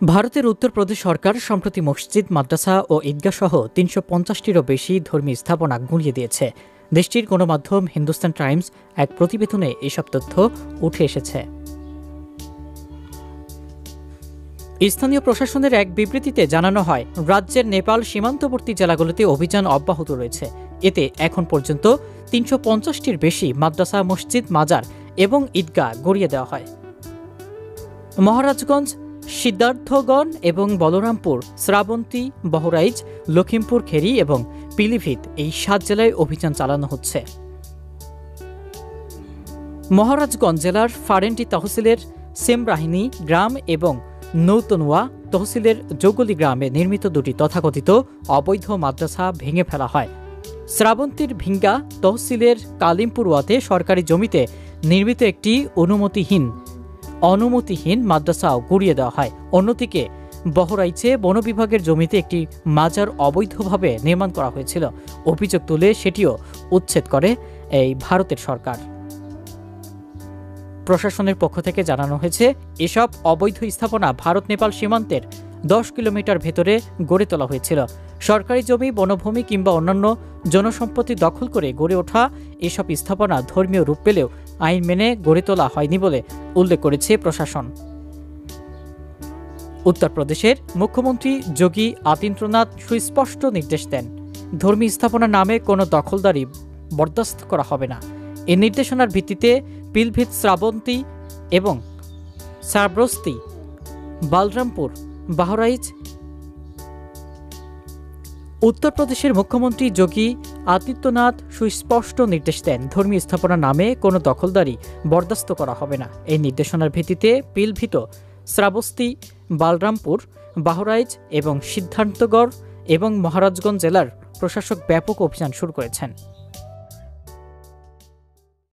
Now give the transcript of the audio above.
ভারতের উত্তরপ্রদেশ সরকার সম্প্রতি মসজিদ, মাদ্রাসা ও ঈদগাহ সহ ৩৫০টিরও বেশি ধর্মীয় স্থাপনা গুঁড়িয়ে দিয়েছে। দেশটির গণমাধ্যম হিন্দুস্তান টাইমস এক প্রতিবেদনে এসব তথ্য উঠে এসেছে। স্থানীয় প্রশাসনের এক বিবৃতিতে জানানো হয়, রাজ্যের নেপাল সীমান্তবর্তী জেলাগুলোতে অভিযান অব্যাহত রয়েছে। এতে এখন পর্যন্ত ৩৫০টির বেশি মাদ্রাসা, মসজিদ, মাজার এবং ঈদগাহ গড়িয়ে দেওয়া হয়। মহারাজগঞ্জ, সিদ্ধার্থগড় এবং বলরামপুর, শ্রাবন্তী, বহরাইচ, লখিমপুর খেরি এবং পিলিভিত এই ৭ জেলায় অভিযান চালানো হচ্ছে। মহারাজগঞ্জ জেলার ফারেন্টি তহসিলের সেমরাহিনী গ্রাম এবং নৌতনুয়া তহসিলের জৌগলি গ্রামে নির্মিত দুটি তথাকথিত অবৈধ মাদ্রাসা ভেঙে ফেলা হয়। শ্রাবন্তীর ভিঙ্গা তহসিলের কালিমপুরওয়াতে সরকারি জমিতে নির্মিত একটি অনুমতিহীন মাদ্রাসাও গুঁড়িয়ে দেওয়া হয়। অন্যদিকে বহরাইচে বন বিভাগের জমিতে একটি মাজার অবৈধভাবে নির্মাণ করা হয়েছিল। অভিযোগ তুলে সেটিও উচ্ছেদ করে এই ভারতের সরকার। প্রশাসনের পক্ষ থেকে জানানো হয়েছে, এসব অবৈধ স্থাপনা ভারত নেপাল সীমান্তের 10 কিলোমিটার ভেতরে গড়ে তোলা হয়েছিল। সরকারি জমি, বনভূমি কিংবা অন্যান্য জনসম্পত্তি দখল করে গড়ে ওঠা এসব স্থাপনা ধর্মীয় রূপ পেলেও আইন মেনে গড়ে তোলা হয়নি বলে উল্লেখ করেছে প্রশাসন। উত্তরপ্রদেশের মুখ্যমন্ত্রী যোগী আদিত্যনাথ সুস্পষ্ট নির্দেশ দেন, ধর্মীয় স্থাপনার নামে কোনো দখলদারি বরদাস্ত করা হবে না। এই নির্দেশনার ভিত্তিতে পিলভিত, শ্রাবন্তী এবং সাব্রস্তি, বালরামপুর, বাহরাইচ উত্তরপ্রদেশের মুখ্যমন্ত্রী যোগী আদিত্যনাথ সুস্পষ্ট নির্দেশ দেন, ধর্মীয় স্থাপনার নামে কোনো দখলদারি বরদাস্ত করা হবে না। এই নির্দেশনার ভিত্তিতে পিলভিত, শ্রাবস্তি, বালরামপুর, বাহরাইচ এবং সিদ্ধার্থগড় এবং মহারাজগঞ্জ জেলার প্রশাসক ব্যাপক অভিযান শুরু করেছেন।